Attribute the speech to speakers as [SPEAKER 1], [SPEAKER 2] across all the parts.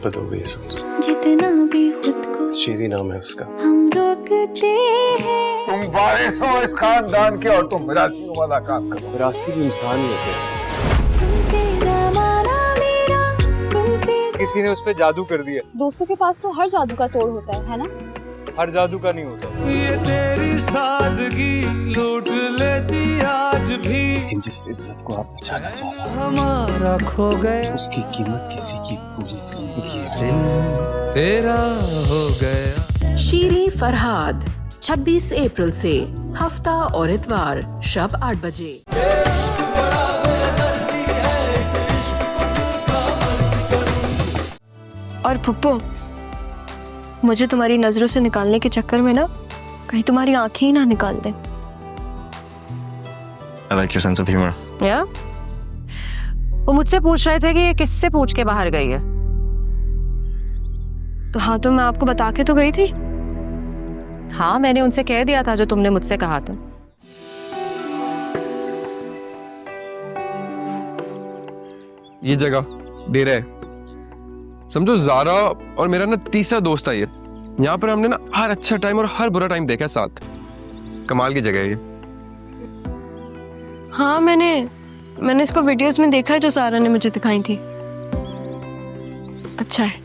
[SPEAKER 1] मोहब्बत हो गई है सुन।
[SPEAKER 2] जितना भी खुद को
[SPEAKER 1] शीरी नाम है उसका।
[SPEAKER 2] हम रोकते हैं।
[SPEAKER 3] तुम वारिस हो इस खानदान के और तुम मिरासी वाला काम करो।
[SPEAKER 1] मिरासी भी इंसान ही होते हैं।
[SPEAKER 2] तुमसे ज़माना मेरा, तुमसे
[SPEAKER 4] किसी ने उस पे जादू कर दिया।
[SPEAKER 5] दोस्तों के पास तो हर जादू का तोड़ होता है ना?
[SPEAKER 4] हर जादू का नहीं होता।
[SPEAKER 6] ये तेरी सादगी लूट लेती आज भी।
[SPEAKER 1] लेकिन जिस इज्जत को आप बचाना चाह रहे हो
[SPEAKER 6] हमारा खो गया
[SPEAKER 1] उसकी कीमत किसी की पूरी जिंदगी है।
[SPEAKER 6] दिन तेरा हो गया।
[SPEAKER 7] शीरी फरहाद 26 अप्रैल से हफ्ता और इतवार शब 8 बजे।
[SPEAKER 8] और पुप्पो, मुझे तुम्हारी नजरों से निकालने के चक्कर में ना कहीं तुम्हारी आंखें ही ना निकाल दें।
[SPEAKER 9] I like your sense of humor.
[SPEAKER 10] या? वो मुझसे पूछ रहे थे कि ये किससे पूछ के बाहर गई है।
[SPEAKER 8] तो हाँ, तो मैं आपको बता के तो गई थी।
[SPEAKER 10] हाँ, मैंने उनसे कह दिया था जो तुमने मुझसे कहा था।
[SPEAKER 4] ये जगह डेरा है, समझो ज़ारा और मेरा ना तीसरा दोस्त है ये। यहाँ पर हमने ना हर अच्छा टाइम और हर बुरा टाइम देखा साथ। कमाल की जगह है ये।
[SPEAKER 8] हाँ, मैंने इसको वीडियोस में देखा है जो सारा ने मुझे दिखाई थी। अच्छा है।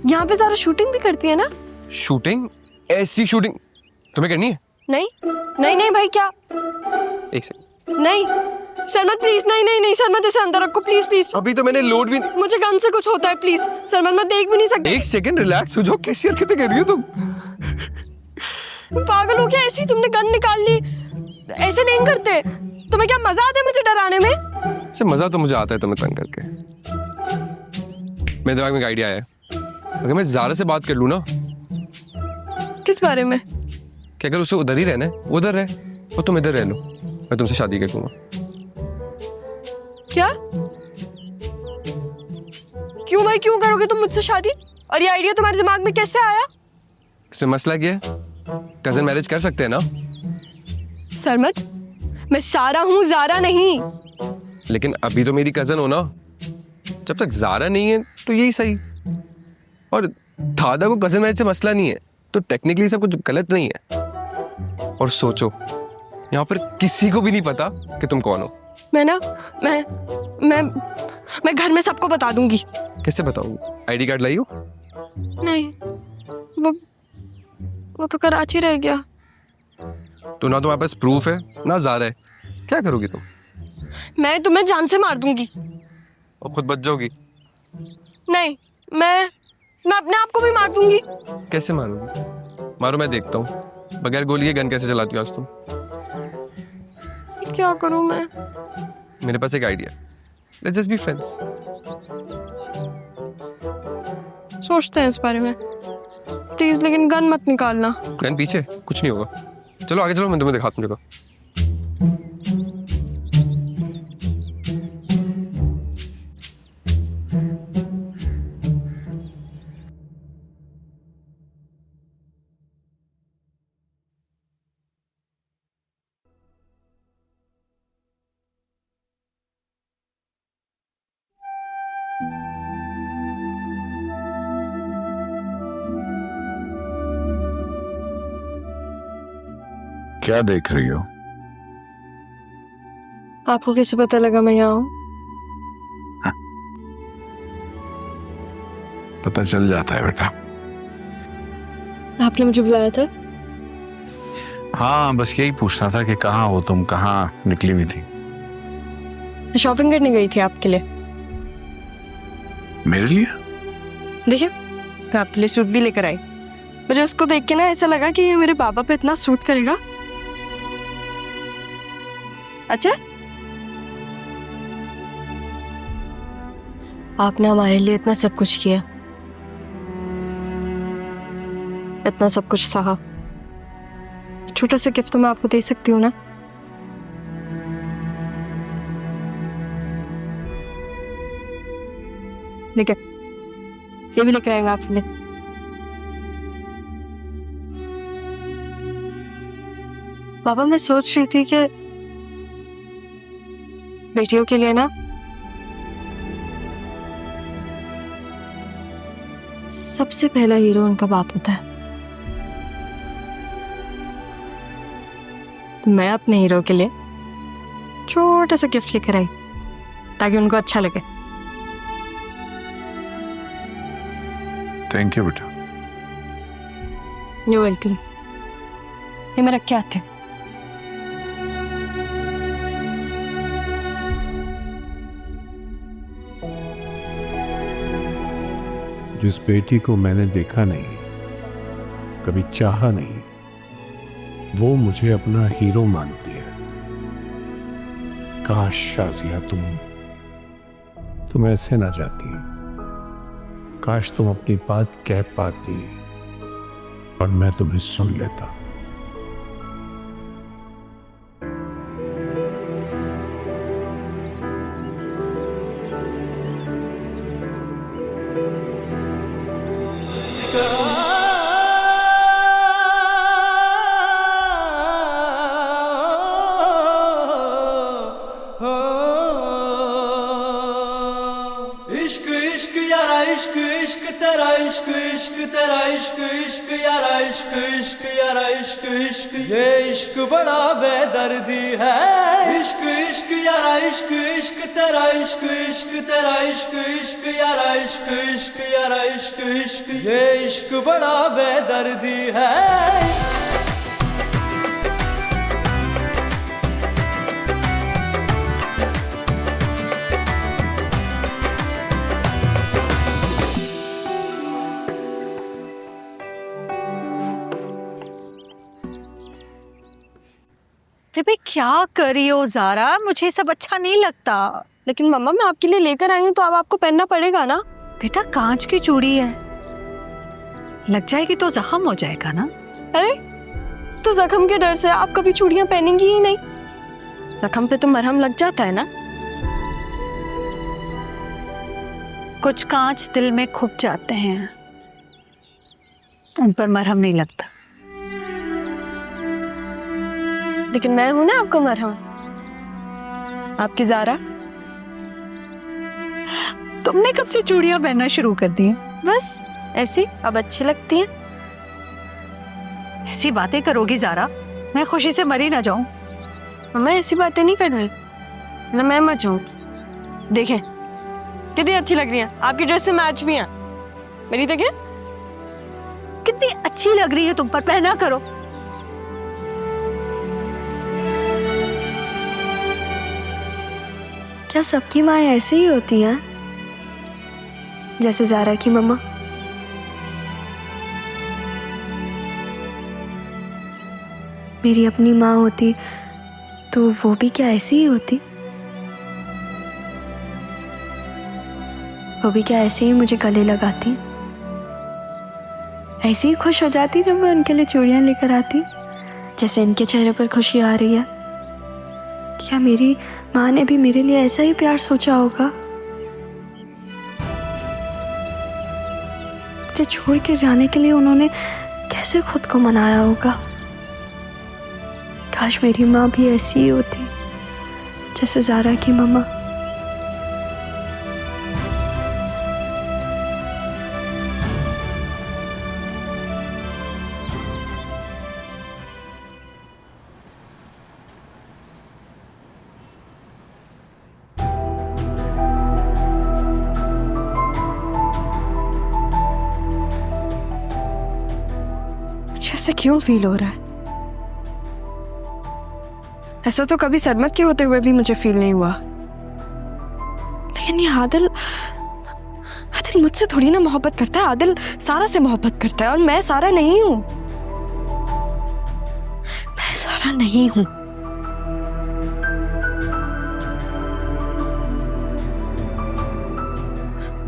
[SPEAKER 8] यहाँ पे सारा शूटिंग भी करती है ना?
[SPEAKER 4] शूटिंग? ऐसी शूटिंग तुम्हें करनी है?
[SPEAKER 8] नहीं भाई, क्या?
[SPEAKER 4] एक सेकंड।
[SPEAKER 8] नहीं शर्मत, प्लीज। नहीं शर्मत, इसे अंदर रखो प्लीज।
[SPEAKER 4] अभी तो मैंने लोड भी नहीं।
[SPEAKER 8] मुझे गन से कुछ होता है प्लीज। शर्मत, मैं देख भी नहीं सकती।
[SPEAKER 4] एक सेकंड रिलैक्स हो जाओ। कैसी हरकतें कर रही हो तुम?
[SPEAKER 8] पागल हो क्या? ऐसी तुमने गन निकाल ली? ऐसे नहीं करते। तुम्हें क्या मजा आता है मुझे डराने में?
[SPEAKER 4] से मजा तो मुझे आता है तुम्हें तंग करके। मेरे दिमाग में एक आइडिया है। अगर मैं ज़ारा से बात कर लूँ ना।
[SPEAKER 8] किस बारे में?
[SPEAKER 4] कि अगर उसे उधर ही रहना है उधर रहे और तुम इधर रह लो, मैं तुमसे शादी कर लूंगा।
[SPEAKER 8] क्या? क्यों भाई, क्यों करोगे तुम मुझसे शादी? और ये आइडिया तुम्हारे दिमाग में कैसे आया?
[SPEAKER 4] इसमें मसला क्या है? कजन मैरिज कर सकते हैं ना?
[SPEAKER 8] सरमत, मैं सारा हूँ, ज़ारा नहीं।
[SPEAKER 4] लेकिन अभी तो मेरी कजन हो ना। जब तक ज़ारा नहीं है तो यही सही। और दादा को कजन मैरिज से मसला नहीं है तो टेक्निकली सब कुछ गलत नहीं है। और सोचो, यहाँ पर किसी को भी नहीं पता कि तुम कौन हो।
[SPEAKER 8] मैं घर में सबको बता दूंगी।
[SPEAKER 4] कैसे बताऊँ? आईडी कार्ड लाई हो?
[SPEAKER 8] नहीं, वो तो कराची रह गया।
[SPEAKER 4] तो ना तुम्हारे पास प्रूफ है ना ज़ारा है, क्या करोगी तुम?
[SPEAKER 8] मैं तुम्हें जान से मार दूंगी।
[SPEAKER 4] और खुद बच जाओगी?
[SPEAKER 8] नहीं, मैं अपने आप को भी मार दूंगी।
[SPEAKER 4] कैसे मारोगी? मारो, मैं देखता हूँ। बगैर गोली के गन कैसे चलाती हो आज तुम?
[SPEAKER 8] क्या करूं मैं?
[SPEAKER 4] मेरे पास एक idea. Let's just be friends.
[SPEAKER 8] सोचते हैं इस बारे में प्लीज, लेकिन गन मत निकालना।
[SPEAKER 4] गन पीछे, कुछ नहीं होगा। चलो आगे चलो, मैं तुम्हें दिखाता हूँ जगह।
[SPEAKER 3] क्या देख रही हो?
[SPEAKER 8] आपको कैसे पता लगा मैं यहाँ हूँ?
[SPEAKER 3] पता चल जाता है बेटा।
[SPEAKER 8] आपने मुझे बुलाया था?
[SPEAKER 3] हाँ, बस यही पूछना था कि कहाँ हो तुम, कहाँ निकली हुई थी?
[SPEAKER 8] मैं शॉपिंग करने गई थी आपके लिए।
[SPEAKER 3] मेरे लिए?
[SPEAKER 8] देखिए, मैं आपके लिए सूट भी लेकर आई। मुझे उसको देख के ना ऐसा लगा कि ये मेरे बाबा पे इतना सूट करेगा। अच्छा, आपने हमारे लिए इतना सब कुछ किया, इतना सब कुछ सहा। छोटा सा गिफ्ट तो मैं आपको दे सकती हूँ ना? लेकिन ये भी लेकर आएंगे आपके लिए। पापा, मैं सोच रही थी कि बेटियों के लिए ना सबसे पहला हीरो उनका बाप होता है। तो मैं अपने हीरो के लिए छोटा सा गिफ्ट लेकर आई ताकि उनको अच्छा लगे।
[SPEAKER 3] थैंक यू बेटा।
[SPEAKER 8] You welcome. ये मैं रख के आती हूँ।
[SPEAKER 9] जिस बेटी को मैंने देखा नहीं, कभी चाहा नहीं, वो मुझे अपना हीरो मानती है। काश शाजिया तुम ऐसे ना जाती। काश तुम अपनी बात कह पाती और मैं तुम्हें सुन लेता।
[SPEAKER 6] इश्क इश्क यारा इश्क इश्क तेरा इश्क इश्क तेरा इश्क इश्क यारा इश्क इश्क यारा इश्क इश्क ये इश्क बड़ा बेदर्दी है। इश्क इश्क यारा इश्क इश्क तेरा इश्क इश्क तेरा इश्क इश्क यारा इश्क इश्क यारा इश्क इश्क ये इश्क बड़ा बेदर्दी है।
[SPEAKER 10] बेबी क्या कर रही हो ज़ारा? मुझे सब अच्छा नहीं लगता।
[SPEAKER 8] लेकिन मम्मा मैं आपके लिए लेकर आई हूँ तो अब आपको पहनना पड़ेगा ना।
[SPEAKER 10] बेटा कांच की चूड़ी है, लग जाएगी तो जख्म हो जाएगा ना।
[SPEAKER 8] अरे तो जख्म के डर से आप कभी चूड़ियां पहनेंगी ही नहीं। जख्म पे तो मरहम लग जाता है ना।
[SPEAKER 10] कुछ कांच दिल में खुप जाते हैं, उन पर मरहम नहीं लगता।
[SPEAKER 8] लेकिन मैं हूं ना आपको मरहम, आपकी ज़ारा।
[SPEAKER 10] तुमने कब से चूड़ियां पहनना शुरू कर दी?
[SPEAKER 8] बस ऐसी अब अच्छी लगती हैं।
[SPEAKER 10] ऐसी बातें करोगी ज़ारा, मैं खुशी से मरी ना जाऊं।
[SPEAKER 8] मम्मा ऐसी बातें नहीं कर रही ना, मैं मर जाऊंगी। देखें कितनी अच्छी लग रही हैं, आपकी ड्रेस से मैच भी है। मेरी देखें
[SPEAKER 10] कितनी अच्छी लग रही है तुम पर, पहना करो।
[SPEAKER 8] क्या सबकी माँ ऐसे ही होती हैं जैसे ज़ारा की मम्मा? मेरी अपनी माँ होती तो वो भी क्या ऐसी ही होती? वो भी क्या ऐसे ही मुझे गले लगाती, ऐसे ही खुश हो जाती जब मैं उनके लिए चूड़ियां लेकर आती, जैसे इनके चेहरे पर खुशी आ रही है। क्या मेरी माँ ने भी मेरे लिए ऐसा ही प्यार सोचा होगा? मुझे छोड़ के जाने के लिए उन्होंने कैसे खुद को मनाया होगा? काश मेरी माँ भी ऐसी ही होती जैसे ज़ारा की मम्मा। ऐसा क्यों फील हो रहा है? ऐसा तो कभी सरमत के होते हुए भी मुझे फील नहीं हुआ। लेकिन ये आदिल मुझसे थोड़ी ना मोहब्बत करता है। आदिल सारा से मोहब्बत करता है और मैं सारा नहीं हूं। मैं सारा नहीं हूं।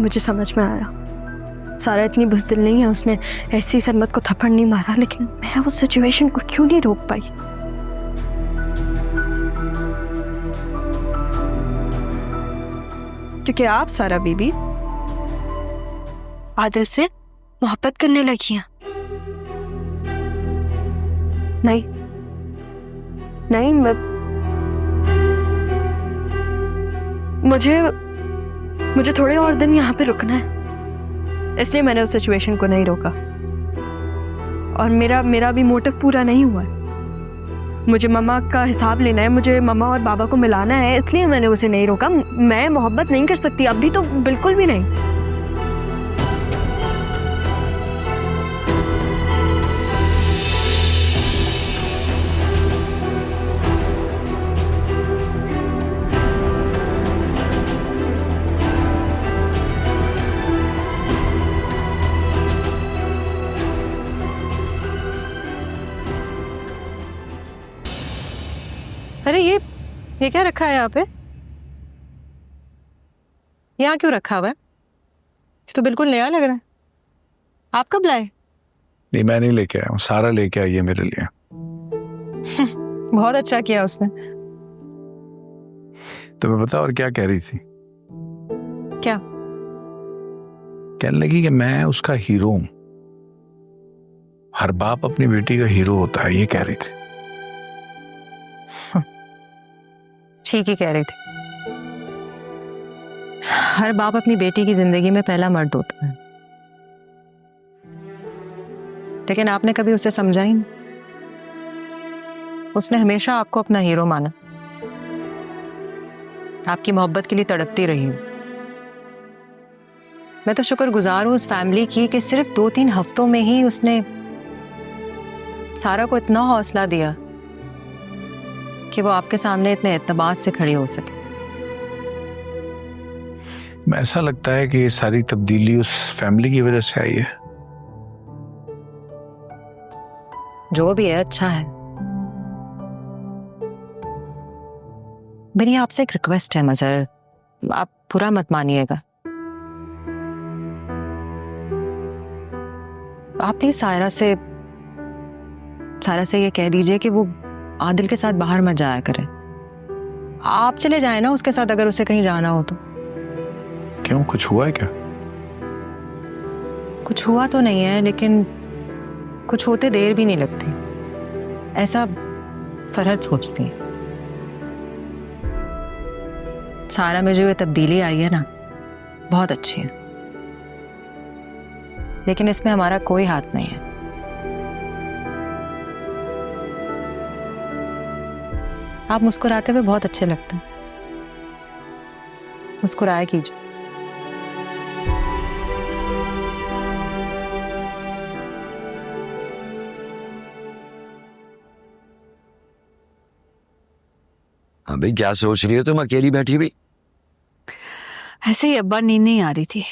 [SPEAKER 8] मुझे समझ में आया, सारा इतनी बुज़दिल नहीं है, उसने ऐसी सरमत को थप्पड़ नहीं मारा। लेकिन मैं उस सिचुएशन को क्यों नहीं रोक पाई? क्योंकि आप सारा बीबी आदिल से मोहब्बत करने लगी हैं। नहीं नहीं, मुझे थोड़े और दिन यहाँ पे रुकना है। इसलिए मैंने उस सिचुएशन को नहीं रोका। और मेरा भी मोटिव पूरा नहीं हुआ है। मुझे मम्मा का हिसाब लेना है, मुझे मम्मा और बाबा को मिलाना है, इसलिए मैंने उसे नहीं रोका। मैं मोहब्बत नहीं कर सकती अभी, तो बिल्कुल भी नहीं।
[SPEAKER 11] अरे ये क्या रखा है यहाँ पे? यहाँ क्यों रखा हुआ है? ये तो बिल्कुल नया लग रहा है। आप कब लाए?
[SPEAKER 3] नहीं, मैं नहीं लेके आया हूँ, सारा लेके आई है मेरे लिए।
[SPEAKER 11] बहुत अच्छा किया उसने।
[SPEAKER 3] तुम्हें पता और क्या कह रही थी?
[SPEAKER 11] क्या?
[SPEAKER 3] कहने लगी कि मैं उसका हीरो हूं। हर बाप अपनी बेटी का हीरो होता है, ये कह रही थी।
[SPEAKER 11] ठीक ही कह रही थी। हर बाप अपनी बेटी की जिंदगी में पहला मर्द होता है, लेकिन आपने कभी उसे समझा ही नहीं। उसने हमेशा आपको अपना हीरो माना, आपकी मोहब्बत के लिए तड़पती रही हूं। मैं तो शुक्रगुजार हूं उस फैमिली की कि सिर्फ 2-3 हफ्तों में ही उसने सारा को इतना हौसला दिया कि वो आपके सामने इतने एतबार से खड़ी हो सके।
[SPEAKER 3] ऐसा लगता है कि ये सारी तब्दीली उस फैमिली की वजह से आई है।
[SPEAKER 11] जो भी है अच्छा है। मेरी आपसे एक रिक्वेस्ट है मजहर, आप बुरा मत मानिएगा। आप प्लीज सायरा से ये कह दीजिए कि वो आदिल के साथ बाहर मत जाया करे। आप चले जाए ना उसके साथ, अगर उसे कहीं जाना हो तो।
[SPEAKER 3] क्यों, कुछ हुआ है क्या?
[SPEAKER 11] कुछ हुआ तो नहीं है, लेकिन कुछ होते देर भी नहीं लगती, ऐसा फरहत सोचती है। सारा में जो ये तब्दीली आई है ना, बहुत अच्छी है, लेकिन इसमें हमारा कोई हाथ नहीं है। आप मुस्कुराते हुए बहुत अच्छे लगते हैं, मुस्कुराया कीजिए।
[SPEAKER 12] हाँ भाई, क्या सोच रही हो तुम अकेली बैठी हुई?
[SPEAKER 10] ऐसे ही अब्बा, नींद नहीं आ रही थी।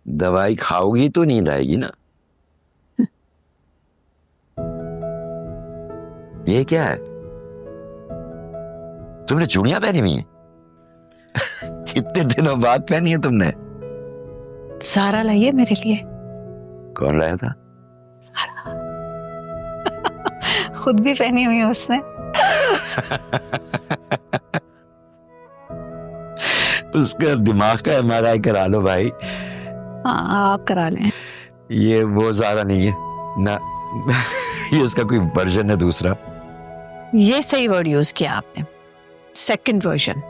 [SPEAKER 12] दवाई खाओगी तो नींद आएगी ना। ये क्या है? तुमने चूड़ियां पहनी हुई हैं? कितने दिनों बाद पहनी है तुमने?
[SPEAKER 10] सारा लाई है मेरे लिए।
[SPEAKER 12] कौन लाया था?
[SPEAKER 10] सारा। खुद भी पहनी हुई है उसने।
[SPEAKER 12] उसका दिमाग का MRI करा लो भाई।
[SPEAKER 10] हाँ, आप करा लें।
[SPEAKER 12] ये वो ज़्यादा नहीं है ना, ये उसका कोई वर्जन है दूसरा।
[SPEAKER 10] ये सही वर्ड यूज किया आपने, सेकंड वर्जन।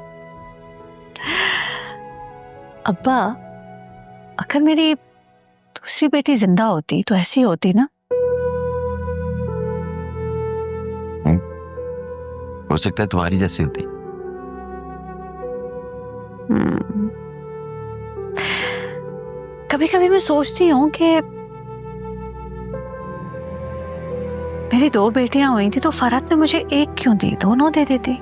[SPEAKER 10] अब्बा, अगर मेरी दूसरी बेटी जिंदा होती तो ऐसी होती ना?
[SPEAKER 12] हो सकता है तुम्हारी जैसी होती।
[SPEAKER 10] कभी कभी मैं सोचती हूँ कि मेरी 2 बेटियां हुई थी तो फरहत ने मुझे एक क्यों दी, दोनों दे देती।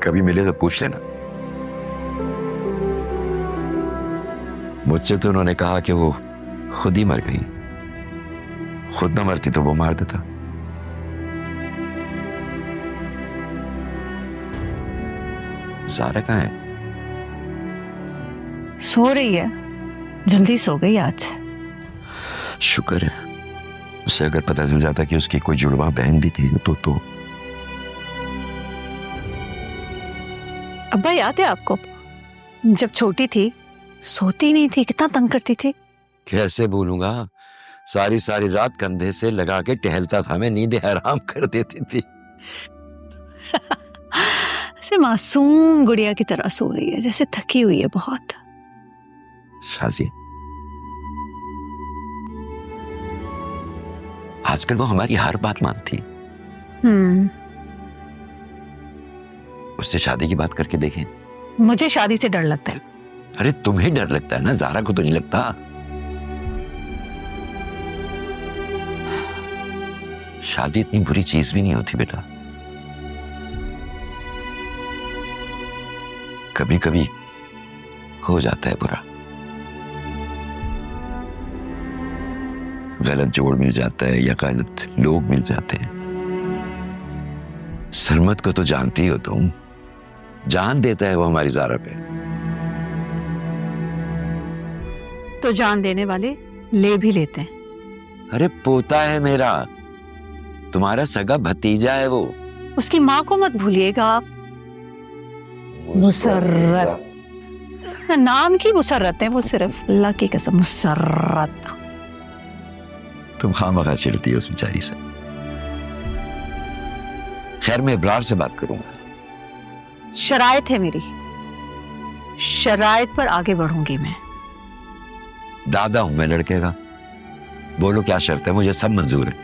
[SPEAKER 12] कभी मिले तो पूछ लेना। मुझसे तो उन्होंने कहा कि वो खुद ही मर गई, खुद न मरती तो वो मार देता। ज़ारा कहाँ है?
[SPEAKER 10] सो रही है, जल्दी सो गई आज।
[SPEAKER 12] शुक्र है। उसे अगर पता चल जाता कि उसकी कोई जुड़वा बहन भी थी तो
[SPEAKER 10] अब्बा, याद है आपको जब छोटी थी सोती नहीं थी, कितना तंग करती थी?
[SPEAKER 12] कैसे भूलूंगा, सारी सारी रात कंधे से लगा के टहलता था मैं, नींदें हराम कर देती थी।
[SPEAKER 10] ऐसे मासूम गुड़िया की तरह सो रही है, जैसे थकी हुई है बहुत।
[SPEAKER 12] शाजी, आजकल वो हमारी हर बात मानती है। उससे शादी की बात करके देखें।
[SPEAKER 10] मुझे शादी से डर लगता है।
[SPEAKER 12] अरे तुम्हें डर लगता है ना, ज़ारा को तो नहीं लगता। शादी इतनी बुरी चीज भी नहीं होती बेटा। कभी कभी हो जाता है बुरा, गलत जोड़ मिल जाता है या गलत लोग मिल जाते हैं। सरमत को तो जानती हो तुम, जान देता है वो हमारी ज़ारा पे।
[SPEAKER 10] तो जान देने वाले ले भी लेते हैं।
[SPEAKER 12] अरे पोता है मेरा, तुम्हारा सगा भतीजा है वो।
[SPEAKER 10] उसकी माँ को मत भूलिएगा आप। मुसर्रत नाम की मुसर्रत है वो, सिर्फ अल्लाह की कसम मुसर्रत।
[SPEAKER 12] तुम खामखा चिढ़ती है उस बेचारी से। खैर मैं इब्रार से बात करूंगा।
[SPEAKER 10] शरायत है मेरी, शरायत पर आगे बढ़ूंगी मैं।
[SPEAKER 12] दादा हूं मैं लड़के का, बोलो क्या शर्त है, मुझे सब मंजूर है।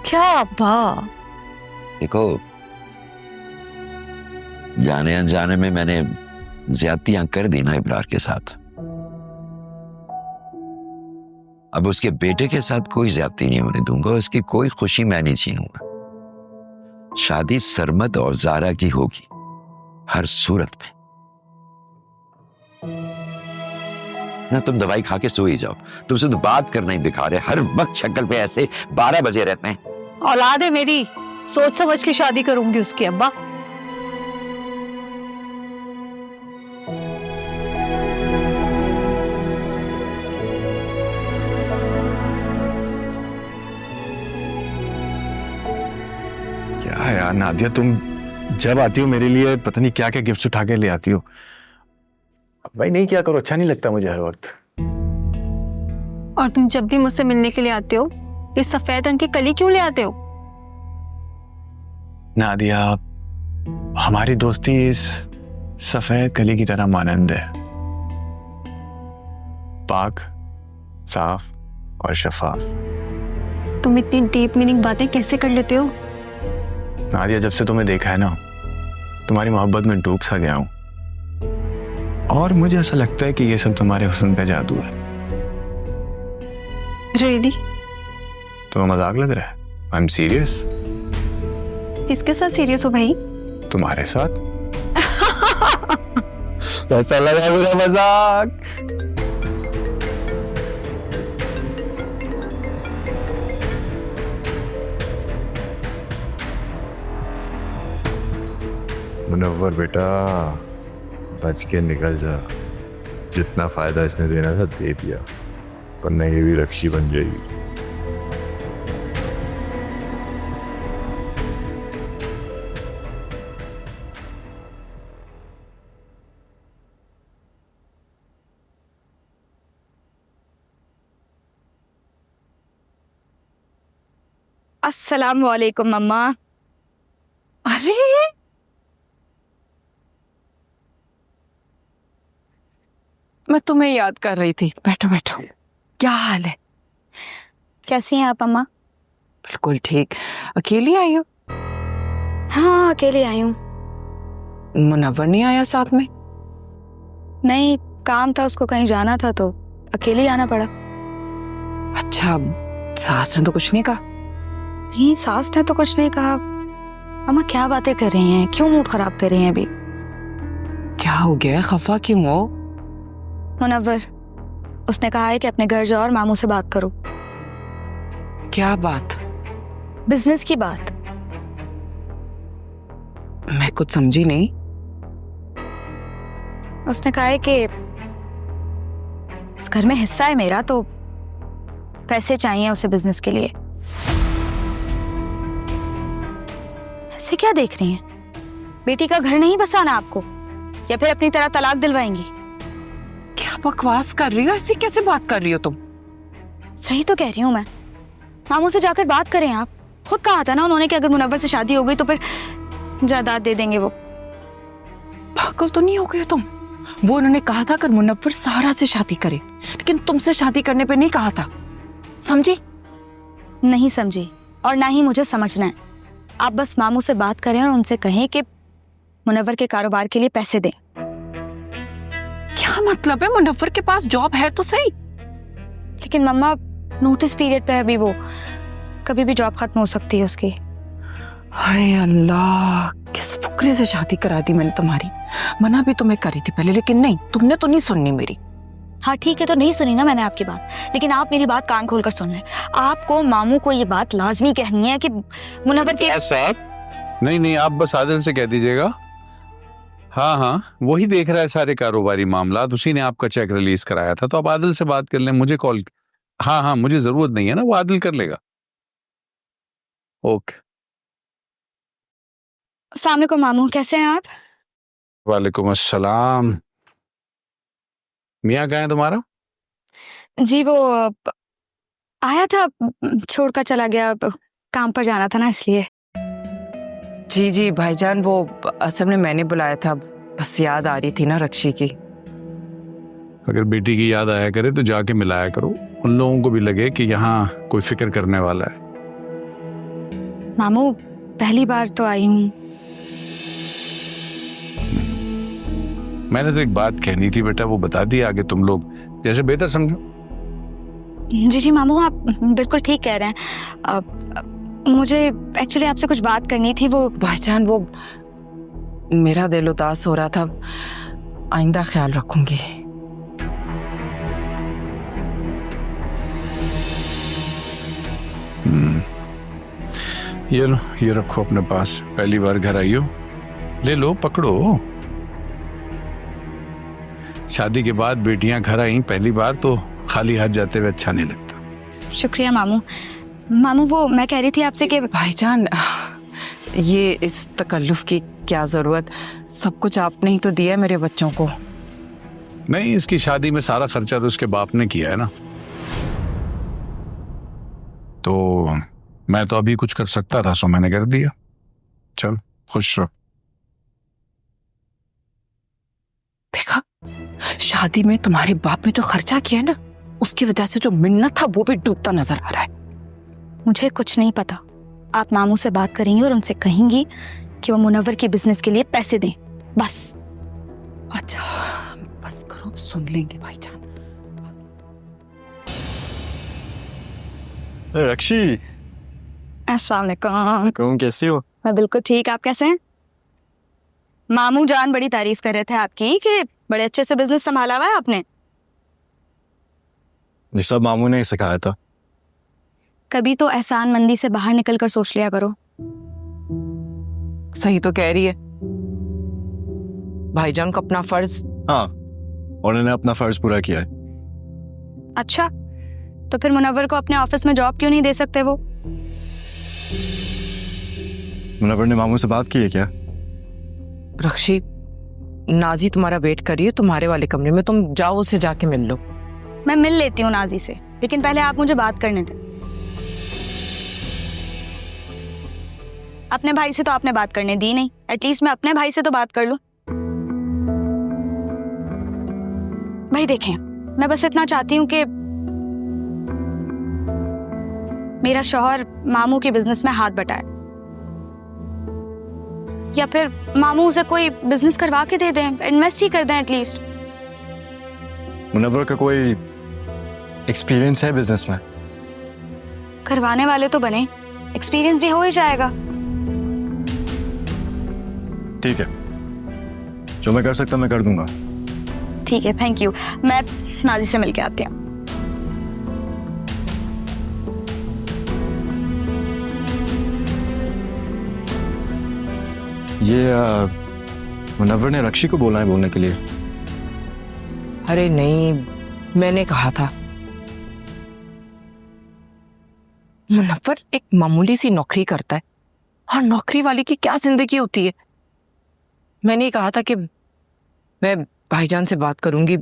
[SPEAKER 10] क्या अब्बा?
[SPEAKER 12] देखो जाने अनजाने में मैंने ज्यादतियां कर दी ना इब्रार के साथ, अब उसके बेटे के साथ कोई ज्यादती नहीं होने दूंगा, उसकी कोई खुशी मैं नहीं छीनूंगा। शादी सरमत और ज़ारा की होगी हर सूरत में। ना तुम दवाई खा के सो ही जाओ, तुमसे तो बात करना ही बेकार है, हर वक्त शक्ल पे ऐसे 12 बजे रहते हैं।
[SPEAKER 10] औलाद है मेरी, सोच समझ के शादी करूंगी उसकी अब्बा।
[SPEAKER 1] क्या यार नादिया, तुम जब आती हो मेरे लिए पता नहीं क्या क्या गिफ्ट्स उठा के ले आती हो। भाई नहीं किया करो, अच्छा नहीं लगता मुझे हर वक्त।
[SPEAKER 8] और तुम जब भी मुझसे मिलने के लिए आते हो ये सफेद रंग की कली क्यों ले आते हो?
[SPEAKER 1] नादिया, हमारी दोस्ती इस सफेद कली की तरह मानंद है, पाक, साफ और शफाफ।
[SPEAKER 8] तुम इतनी डीप मीनिंग बातें कैसे कर लेते हो?
[SPEAKER 1] नादिया, जब से तुम्हें देखा है ना, तुम्हारी मोहब्बत में डूब सा गया हूं, और मुझे ऐसा लगता है कि ये सब तुम्हारे हुस्न का जादू है।
[SPEAKER 8] Really?
[SPEAKER 1] तुम्हें मजाक लग रहा है? I am serious.
[SPEAKER 8] किसके साथ सीरियस हो भाई?
[SPEAKER 1] तुम्हारे साथ। कैसा लगा मेरा मजाक?
[SPEAKER 13] मुनव्वर बेटा, बच के निकल जा। जितना फायदा इसने देना था दे दिया, वरना ये भी रक्षी बन जाएगी।
[SPEAKER 5] अस्सलाम वालेकुम मम्मा।
[SPEAKER 7] अरे मैं तुम्हें याद कर रही थी। बैठो बैठो। क्या हाल है?
[SPEAKER 5] कैसी हैं आप अम्मा?
[SPEAKER 7] बिल्कुल ठीक। अकेली आई हो?
[SPEAKER 5] हाँ अकेले आई हूँ।
[SPEAKER 7] मुनव्वर नहीं आया साथ में?
[SPEAKER 5] नहीं, काम था, उसको कहीं जाना था तो अकेले ही आना पड़ा।
[SPEAKER 7] अच्छा, सास ने तो कुछ नहीं कहा?
[SPEAKER 5] नहीं, सास ने तो कुछ नहीं कहा। अम्मा क्या बातें कर रही हैं, क्यों मूड खराब कर रही हैं अभी?
[SPEAKER 7] क्या हो गया, खफा क्यों हो?
[SPEAKER 5] मुनव्वर, उसने कहा है कि अपने घर जाओ और मामू से बात करो।
[SPEAKER 7] क्या बात?
[SPEAKER 5] बिजनेस की बात।
[SPEAKER 7] मैं कुछ समझी नहीं।
[SPEAKER 5] उसने कहा है कि इस घर में हिस्सा है मेरा, तो पैसे चाहिए उसे बिजनेस के लिए। ऐसे क्या देख रही हैं? बेटी का घर नहीं बसाना आपको, या फिर अपनी तरह तलाक दिलवाएंगी?
[SPEAKER 7] क्या बकवास कर रही हो? ऐसे कैसे बात कर रही हो तुम?
[SPEAKER 5] सही तो कह रही हूँ मैं। मामू से जाकर बात करें आप। खुद कहा था ना उन्होंने कि अगर मुनव्वर से शादी हो गई तो फिर जायदाद दे देंगे वो।
[SPEAKER 7] पागल तो नहीं हो गए तुम? वो उन्होंने कहा था अगर मुनव्वर सारा से शादी करे, लेकिन तुमसे शादी करने पे नहीं कहा था, समझी?
[SPEAKER 5] नहीं समझी और ना ही मुझे समझना है। आप बस मामू से बात करें और उनसे कहें कि मुनव्वर के कारोबार के लिए पैसे दें।
[SPEAKER 7] क्या मतलब है? मुनव्वर के पास जॉब है तो सही।
[SPEAKER 5] लेकिन मम्मा नोटिस पीरियड पे है अभी वो, कभी भी जॉब खत्म हो सकती है उसकी।
[SPEAKER 7] हाय अल्लाह, किस फुकरे से शादी करा दी मैंने तुम्हारी। मना भी तुम्हें करी थी पहले, लेकिन नहीं, तुमने तो नहीं सुननी मेरी।
[SPEAKER 5] हाँ ठीक है, तो नहीं सुनी ना मैंने आपकी बात, लेकिन आप मेरी बात कान खोलकर सुन लें। आपको मामू को ये बात लाजमी कहनी है कि मुनव्वर के
[SPEAKER 3] नहीं, आप बस आदिल से कह दीजिएगा। हाँ, वही देख रहा है सारे कारोबारी मामला, उसी ने आपका चेक रिलीज कराया था, तो आप आदिल से बात कर लें, मुझे कॉल। हाँ, मुझे जरूरत नहीं है ना, वो आदिल कर लेगा। ओके।
[SPEAKER 5] अस्सलाम वालेकुम मामू, कैसे हैं आप?
[SPEAKER 3] वालेकुम अस्सलाम। मियाँ कहाँ है तुम्हारा?
[SPEAKER 5] जी वो आया था, छोड़कर चला गया, काम पर जाना था ना इसलिए।
[SPEAKER 7] जी भाईजान, वो असल में मैंने बुलाया था, बस याद आ रही थी ना रक्षी की।
[SPEAKER 3] अगर बेटी की याद आया करे तो जाके मिलाया करो, उन लोगों को भी लगे कि यहाँ कोई फिक्र करने वाला है।
[SPEAKER 5] मामू पहली बार तो आई हूँ।
[SPEAKER 3] मैंने तो एक बात कहनी थी बेटा, वो बता दी, आगे तुम लोग जैसे बेहतर समझो।
[SPEAKER 5] जी मामू, आप बिल्कुल ठीक कह रहे हैं। मुझे एक्चुअली आपसे कुछ बात करनी थी। वो
[SPEAKER 7] भाईजान, वो मेरा दिल उदास हो रहा था, आइंदा ख्याल रखूंगी।
[SPEAKER 3] ये रखो अपने पास, पहली बार घर आई हो, ले लो, पकड़ो। शादी के बाद बेटियां घर आई पहली बार तो खाली हाथ जाते हुए अच्छा नहीं लगता।
[SPEAKER 5] शुक्रिया मामू। मामू वो मैं कह रही थी आपसे कि
[SPEAKER 7] भाईजान, ये इस तकल्लुफ की क्या जरूरत, सब कुछ आपने ही तो दिया है मेरे बच्चों को।
[SPEAKER 3] नहीं, इसकी शादी में सारा खर्चा तो उसके बाप ने किया है ना, तो मैं तो अभी कुछ कर सकता था, सो मैंने कर दिया। चल खुश रहो।
[SPEAKER 7] देखा, शादी में तुम्हारे बाप ने जो खर्चा किया है ना, उसकी वजह से जो मिन्नत था वो भी डूबता नजर आ रहा है।
[SPEAKER 5] मुझे कुछ नहीं पता। आप मामू से बात करेंगी और उनसे कहेंगी कि वो मुनव्वर की बिजनेस के लिए पैसे दें, बस।
[SPEAKER 7] अच्छा बस करो, सुन लेंगे भाईजान।
[SPEAKER 13] रक्षी,
[SPEAKER 5] अस्सलाम वालेकुम।
[SPEAKER 13] कैसी हो?
[SPEAKER 5] मैं बिल्कुल ठीक, आप कैसे हैं? मामू जान बड़ी तारीफ कर रहे थे आपकी कि बड़े अच्छे से बिजनेस संभाला हुआ है आपने।
[SPEAKER 13] ये सब मामू ने ही सिखाया था।
[SPEAKER 5] कभी तो एहसान मंदी से बाहर निकल कर सोच लिया करो।
[SPEAKER 7] सही तो कह रही है भाईजान को अपना फर्ज।
[SPEAKER 13] हाँ, और उन्होंने अपना फर्ज पूरा किया है।
[SPEAKER 5] अच्छा, तो फिर मुनव्वर को अपने ऑफिस में जॉब क्यों नहीं दे सकते वो?
[SPEAKER 13] मुनव्वर ने मामू से बात की है क्या?
[SPEAKER 7] रक्षी, नाजी तुम्हारा वेट कर रही है तुम्हारे वाले कमरे में, तुम जाओ उसे जाके मिल लो।
[SPEAKER 5] मैं मिल लेती हूँ नाजी से, लेकिन पहले आप मुझे बात करने दें। अपने भाई से तो आपने बात करने दी नहीं, एटलीस्ट मैं अपने भाई से तो बात कर लूं। भाई देखें, मैं बस इतना चाहती हूँ कि मेरा शौहर मामू के बिजनेस में हाथ बटाए, या फिर मामू उसे कोई बिजनेस करवा के दे दें, इन्वेस्ट ही कर दें एटलीस्ट।
[SPEAKER 13] मुनव्वर का कोई एक्सपीरियंस है बिजनेस में?
[SPEAKER 5] करवाने वाले तो बने, एक्सपीरियंस भी हो ही जाएगा।
[SPEAKER 13] ठीक है, जो मैं कर सकता मैं कर दूंगा।
[SPEAKER 5] ठीक है, थैंक यू। मैं नाजी से मिलके आती हूँ।
[SPEAKER 13] ये मुनव्वर ने रक्षी को बोला है बोलने के लिए?
[SPEAKER 7] अरे नहीं, मैंने कहा था। मुनव्वर एक मामूली सी नौकरी करता है, और नौकरी वाले की क्या जिंदगी होती है। मैंने कहा था कि मैं भाईजान से बात करूंगी,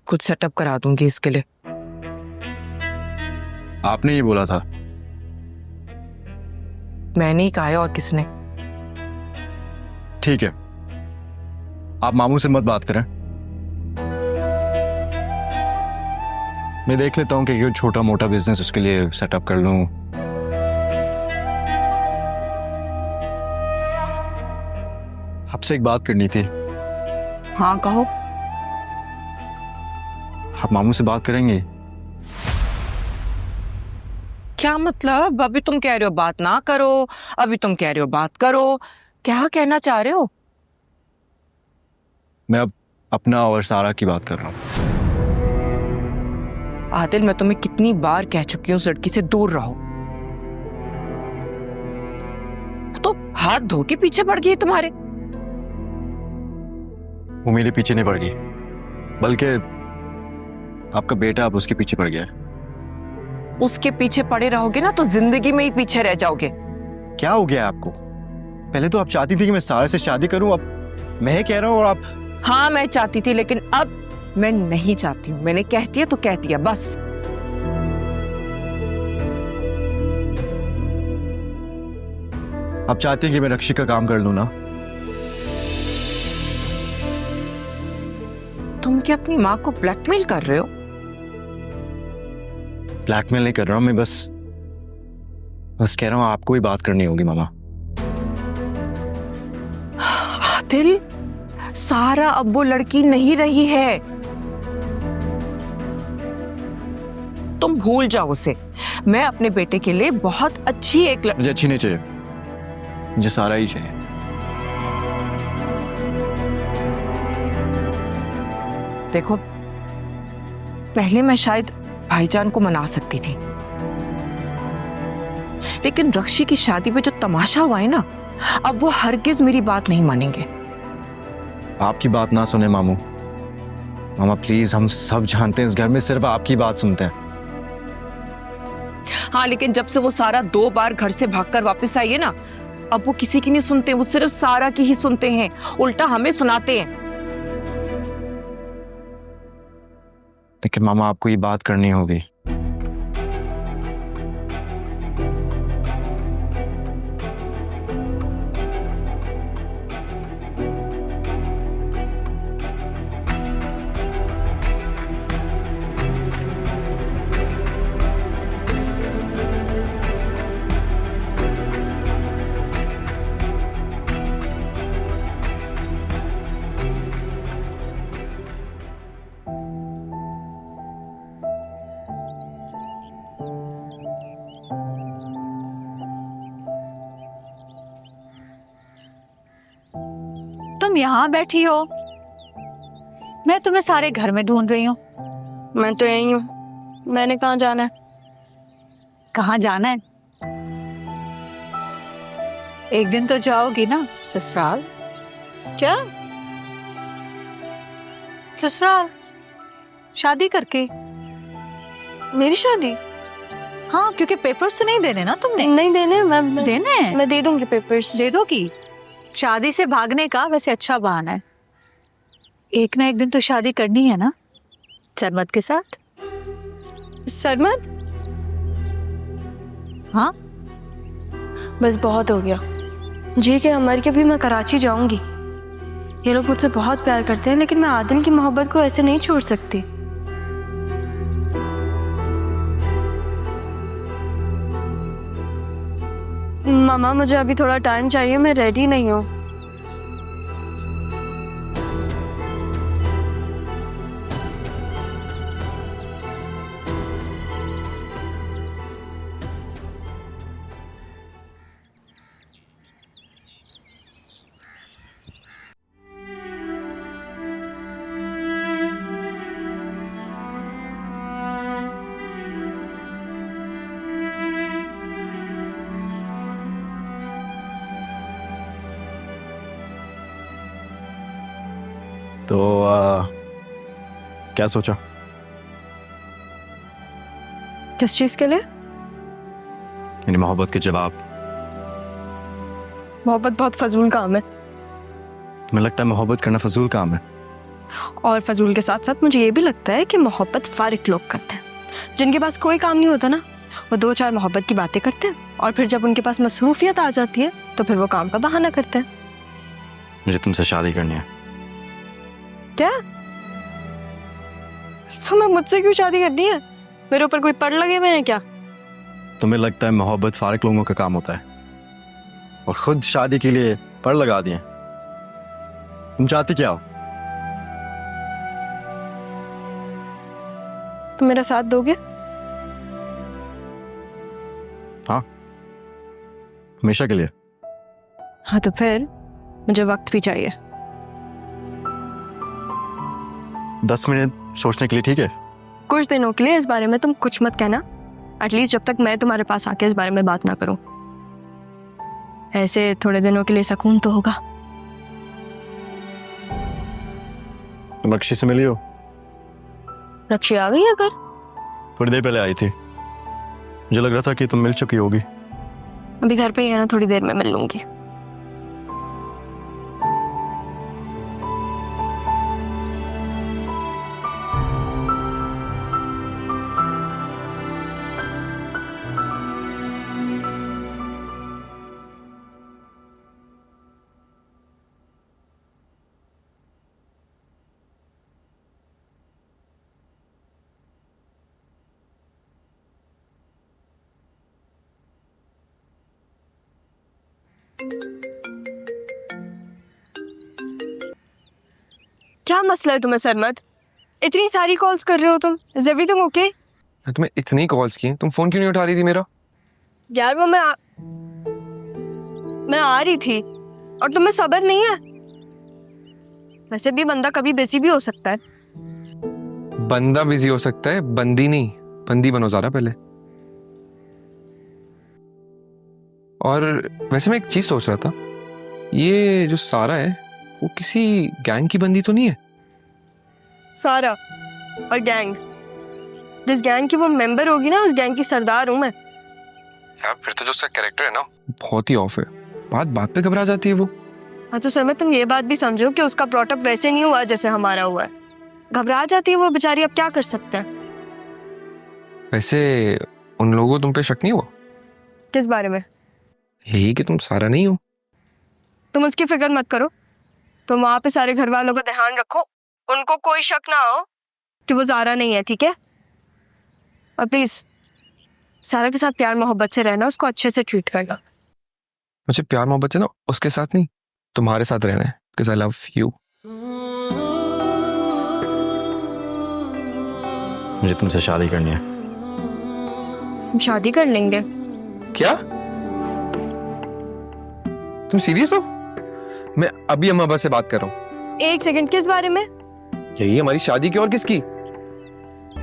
[SPEAKER 7] कुछ सेटअप करा दूंगी इसके लिए।
[SPEAKER 13] आपने ये बोला था?
[SPEAKER 7] मैंने ही कहा है, और किसने?
[SPEAKER 13] ठीक है, आप मामू से मत बात करें, मैं देख लेता हूँ कि कोई छोटा मोटा बिजनेस उसके लिए सेटअप कर लूँ,
[SPEAKER 1] आपसे एक बात करनी थी।
[SPEAKER 7] हाँ कहो।
[SPEAKER 1] आप मामू से बात करेंगे?
[SPEAKER 7] क्या मतलब? अभी तुम कह रहे हो बात ना करो, अभी तुम कह रहे हो बात करो, क्या कहना चाह रहे हो?
[SPEAKER 1] मैं अब अपना और सारा की बात कर रहा हूँ।
[SPEAKER 7] आदिल, मैं तुम्हें कितनी बार कह चुकी हूँ उस लड़की से दूर रहो। तो हाथ धो के पीछे पड़ गई तुम्हारे।
[SPEAKER 1] वो मेरे पीछे नहीं पड़ गई, बल्कि आपका बेटा अब उसके पीछे पड़ गया है।
[SPEAKER 7] उसके पीछे पड़े रहोगे ना तो जिंदगी में ही पीछे रह जाओगे।
[SPEAKER 1] क्या हो गया आपको? पहले तो आप चाहती थी कि मैं सारा से शादी करूं, अब मैं कह रहा हूं और आप।
[SPEAKER 7] हाँ मैं चाहती थी, लेकिन अब मैं नहीं चाहती हूँ। मैंने कह दिया तो कह दिया, बस।
[SPEAKER 1] आप चाहती हैं कि मैं रक्षी का काम कर लूं ना?
[SPEAKER 7] तुम क्या अपनी माँ को ब्लैकमेल कर रहे हो?
[SPEAKER 1] ब्लैकमेल नहीं कर रहा हूं मैं, बस कह रहा हूं आपको भी बात करनी होगी मामा।
[SPEAKER 7] आदिल, सारा अब वो लड़की नहीं रही है, तुम भूल जाओ उसे। मैं अपने बेटे के लिए बहुत अच्छी एक
[SPEAKER 1] मुझे अच्छी नहीं चाहिए, मुझे सारा ही चाहिए।
[SPEAKER 7] देखो, पहले मैं शायद भाईजान को मना सकती थी, लेकिन रक्षी की शादी पे जो तमाशा हुआ है ना, अब वो हरगिज मेरी बात नहीं मानेंगे।
[SPEAKER 1] आपकी बात ना सुने मामू। मामा प्लीज, हम सब जानते हैं इस घर में सिर्फ आपकी बात सुनते हैं।
[SPEAKER 7] हाँ, लेकिन जब से वो सारा 2 बार घर से भागकर वापस आई है ना, अब वो किसी की नहीं सुनते, वो सिर्फ सारा की ही सुनते हैं, उल्टा हमें सुनाते हैं।
[SPEAKER 1] लेकिन मामा आपको ये बात करनी होगी।
[SPEAKER 10] तुम यहाँ बैठी हो, मैं तुम्हें सारे घर में ढूंढ रही हूँ।
[SPEAKER 8] मैं तो यही हूँ, मैंने कहाँ जाना है?
[SPEAKER 10] कहाँ जाना है? एक दिन तो जाओगी ना ससुराल।
[SPEAKER 8] क्या?
[SPEAKER 10] ससुराल शादी करके।
[SPEAKER 8] मेरी शादी?
[SPEAKER 10] हाँ, क्योंकि पेपर्स तो नहीं देने ना तुमने।
[SPEAKER 8] नहीं देने। मैं
[SPEAKER 10] देने हैं?
[SPEAKER 8] मैं दे दूंगी पेपर्स।
[SPEAKER 10] दे दोगी? शादी से भागने का वैसे अच्छा बहाना है। एक ना एक दिन तो शादी करनी है ना सरमद के साथ।
[SPEAKER 8] सरमद?
[SPEAKER 10] हाँ,
[SPEAKER 8] बस बहुत हो गया। जी के हमारे के भी मैं कराची जाऊंगी। ये लोग मुझसे बहुत प्यार करते हैं, लेकिन मैं आदिल की मोहब्बत को ऐसे नहीं छोड़ सकती। मामा, मुझे अभी थोड़ा टाइम चाहिए, मैं रेडी नहीं हूँ।
[SPEAKER 1] तो क्या सोचा?
[SPEAKER 8] किस चीज के लिए?
[SPEAKER 1] मेरी मोहब्बत के जवाब।
[SPEAKER 8] मोहब्बत बहुत फजूल काम है।
[SPEAKER 1] तुम्हें लगता है मोहब्बत करना फजूल काम है?
[SPEAKER 8] और फजूल के साथ साथ मुझे ये भी लगता है कि मोहब्बत फारिक लोग करते हैं, जिनके पास कोई काम नहीं होता ना, वो 2-4 मोहब्बत की बातें करते हैं, और फिर जब उनके पास मसरूफियत आ जाती है तो फिर वो काम का बहाना करते हैं।
[SPEAKER 1] मुझे तुमसे शादी करनी है।
[SPEAKER 8] क्या? तुम्हें मुझसे क्यों शादी करनी है? मेरे ऊपर कोई पड़ लगे हुए हैं क्या?
[SPEAKER 1] तुम्हें लगता है मोहब्बत फारिक लोगों का काम होता है, और खुद शादी के लिए पड़ लगा दिए। तुम चाहती क्या हो?
[SPEAKER 8] तुम मेरा साथ दोगे?
[SPEAKER 1] हाँ, हमेशा के लिए।
[SPEAKER 8] हाँ तो फिर मुझे वक्त भी चाहिए।
[SPEAKER 1] 10 मिनट सोचने के लिए, ठीक है?
[SPEAKER 8] कुछ दिनों के लिए इस बारे में तुम कुछ मत कहना, एटलीस्ट जब तक मैं तुम्हारे पास आके इस बारे में बात ना करूं। ऐसे थोड़े दिनों के लिए सुकून तो होगा।
[SPEAKER 1] तुम रक्षी से मिली हो?
[SPEAKER 8] रक्षी आ गई है घर?
[SPEAKER 1] थोड़ी देर पहले आई थी, मुझे लग रहा था कि तुम मिल चुकी होगी।
[SPEAKER 8] अभी घर पे ही है ना, थोड़ी देर में मिल लूंगी। क्या मसला है तुम्हें सरमद? इतनी सारी कॉल्स कर रहे हो तुम। Is everything okay?
[SPEAKER 4] मैं तुम्हें इतनी कॉल्स की, तुम फोन क्यों नहीं उठा रही थी मेरा?
[SPEAKER 8] यार वो मैं आ रही थी और तुम्हें सब्र नहीं है? वैसे भी बंदा कभी बिजी भी हो सकता है।
[SPEAKER 4] बंदा बिजी हो सकता है, बंदी नहीं। बंदी बनो ज़ारा पहले। और वैसे मैं एक चीज सोच रहा था, ये जो सारा है वो किसी गैंग की बंदी तो नहीं है?
[SPEAKER 8] सारा और गैंग, जिस गैंग की वो मेंबर होगी ना, उस गैंग की सरदार हूं मैं।
[SPEAKER 4] यार फिर तो जो उसका कैरेक्टर है ना बहुत ही ऑफ है, बात पे घबरा जाती है वो।
[SPEAKER 8] हाँ तो सर, मैं तुम ये बात भी समझो कि उसका ब्रॉटअप वैसे नहीं हुआ जैसे हमारा हुआ है। घबरा जाती है वो बेचारी, अब क्या कर सकते हैं।
[SPEAKER 4] वैसे उन लोगों को तुम पे शक नहीं हुआ?
[SPEAKER 8] किस बारे में?
[SPEAKER 4] यही कि तुम सारा नहीं हो।
[SPEAKER 8] तुम उसकी फिक्र मत करो, तुम वहां पे सारे घर वालों का ध्यान रखो, उनको कोई शक ना हो कि वो ज़ारा नहीं है, ठीक है? और प्लीज सारा के साथ प्यार मोहब्बत से रहना, उसको अच्छे से ट्रीट करना।
[SPEAKER 4] मुझे प्यार मोहब्बत से ना उसके साथ नहीं, तुम्हारे साथ रहना है, बिकॉज़ आई लव यू।
[SPEAKER 1] मुझे तुमसे शादी करनी है।
[SPEAKER 8] हम शादी कर लेंगे।
[SPEAKER 4] क्या तुम सीरियस हो? मैं अभी अम्मा अब्बा से बात कर रहा हूँ।
[SPEAKER 8] एक सेकंड, किस बारे में?
[SPEAKER 4] यही हमारी शादी की, और किसकी?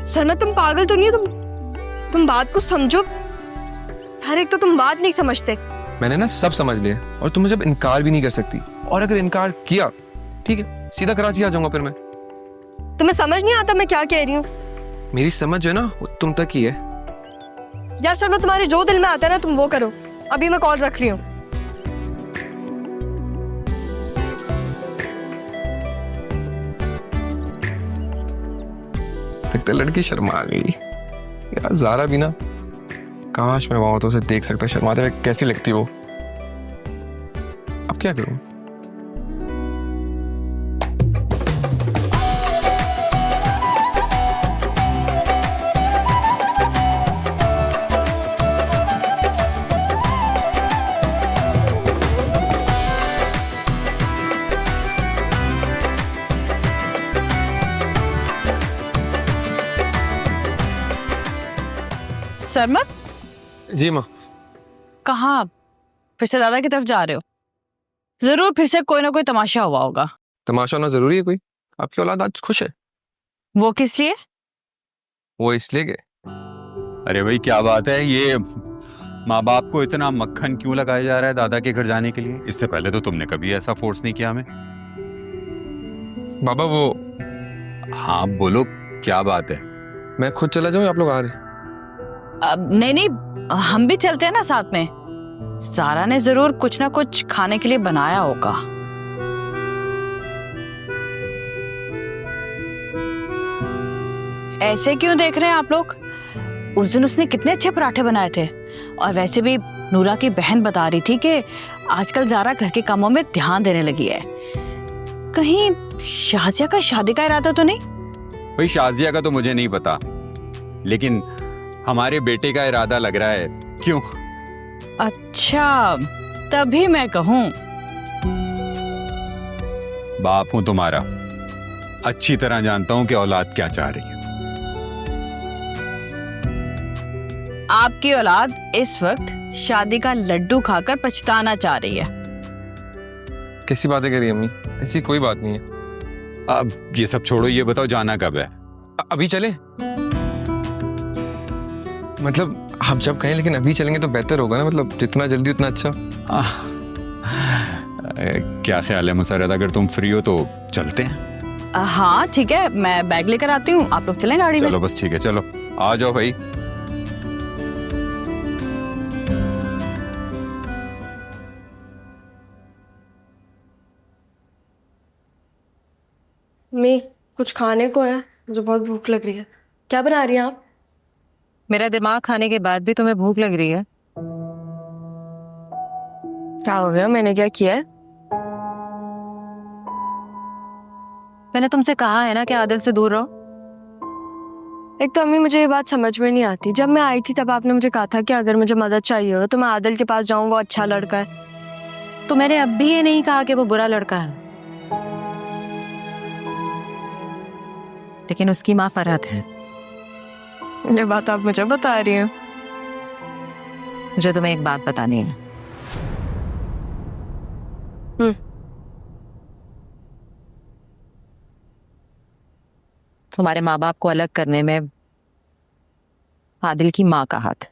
[SPEAKER 8] सर मैं तुम पागल तो नहीं हो? तुम बात को समझो। हर एक तो तुम बात नहीं समझते।
[SPEAKER 4] मैंने ना सब समझ लिया, और तुम मुझे अब इनकार भी नहीं कर सकती, और अगर इनकार किया ठीक है, सीधा कराची आ जाऊंगा फिर मैं।
[SPEAKER 8] तुम्हें समझ नहीं आता मैं क्या कह रही हूँ?
[SPEAKER 4] मेरी समझ जो है ना वो तुम तक ही है।
[SPEAKER 8] यार सर, मैं तुम्हारे जो दिल में आता है ना तुम वो करो। अभी मैं कॉल रख रही हूँ।
[SPEAKER 4] लगता है लड़की शर्मा गई यार। ज़ारा भी ना, काश मैं वहां तो उसे देख सकता शर्माते हुए, कैसी लगती वो। अब क्या करूं?
[SPEAKER 7] सरमत,
[SPEAKER 4] जी माँ।
[SPEAKER 7] कहाँ? फिर से दादा की तरफ जा रहे हो? जरूर फिर से कोई ना कोई तमाशा हुआ होगा।
[SPEAKER 4] तमाशा होना जरूरी है कोई? आपकी औलाद आज खुश है।
[SPEAKER 7] वो किस लिए?
[SPEAKER 4] वो इसलिए कि
[SPEAKER 3] अरे भाई क्या बात है, ये माँ बाप को इतना मक्खन क्यों लगाया जा रहा है दादा के घर जाने के लिए? इससे पहले तो तुमने कभी ऐसा फोर्स नहीं किया हमें।
[SPEAKER 4] बाबा वो,
[SPEAKER 3] हाँ बोलो क्या बात है?
[SPEAKER 4] मैं खुद चला जाऊं, आप लोग आ रहे?
[SPEAKER 7] नहीं नहीं, हम भी चलते हैं ना साथ में। सारा ने जरूर कुछ ना कुछ खाने के लिए बनाया होगा। ऐसे क्यों देख रहे हैं आप लोग? उस दिन उसने कितने अच्छे पराठे बनाए थे। और वैसे भी नूरा की बहन बता रही थी कि आजकल ज़ारा घर के कामों में ध्यान देने लगी है। कहीं शाजिया का शादी का इरादा तो नहीं?
[SPEAKER 3] भाई शाजिया का तो मुझे नहीं पता, लेकिन हमारे बेटे का इरादा लग रहा है। क्यों?
[SPEAKER 7] अच्छा, तभी मैं कहूं।
[SPEAKER 3] बाप हूं तुम्हारा, अच्छी तरह जानता हूं कि औलाद क्या चाह रही है।
[SPEAKER 14] आपकी औलाद इस वक्त शादी का लड्डू खाकर पछताना चाह रही है।
[SPEAKER 4] कैसी बातें करी अम्मी, ऐसी कोई बात नहीं है।
[SPEAKER 3] अब ये सब छोड़ो, ये बताओ जाना कब है?
[SPEAKER 4] अभी चले? मतलब आप जब कहें, लेकिन अभी चलेंगे तो बेहतर होगा ना, मतलब जितना जल्दी उतना अच्छा।
[SPEAKER 3] क्या ख्याल है मुसर्रत, अगर तुम फ्री हो तो चलते हैं?
[SPEAKER 14] हाँ ठीक है, मैं बैग लेकर आती हूँ, आप लोग चलें गाड़ी में।
[SPEAKER 3] चलो बस ठीक है, चलो आ जाओ भाई।
[SPEAKER 8] मैं कुछ खाने को है, मुझे बहुत भूख लग रही है। क्या बना रही हैं आप?
[SPEAKER 11] मेरा दिमाग खाने के बाद भी तुम्हें भूख लग रही है?
[SPEAKER 8] क्या हो गया, मैंने क्या किया है?
[SPEAKER 11] मैंने तुमसे कहा है ना कि आदिल से दूर रहो।
[SPEAKER 8] एक तो अम्मी मुझे ये बात समझ में नहीं आती, जब मैं आई थी तब आपने मुझे कहा था कि अगर मुझे मदद चाहिए हो तो मैं आदिल के पास जाऊं, वो अच्छा लड़का है।
[SPEAKER 11] तो मैंने अब भी ये नहीं कहा कि वो बुरा लड़का है, लेकिन उसकी माँ फरहत है।
[SPEAKER 8] ये बात आप मुझे बता रही हैं?
[SPEAKER 11] मुझे तुम्हें एक बात बतानी है। तुम्हारे माँ बाप को अलग करने में आदिल की माँ का हाथ है।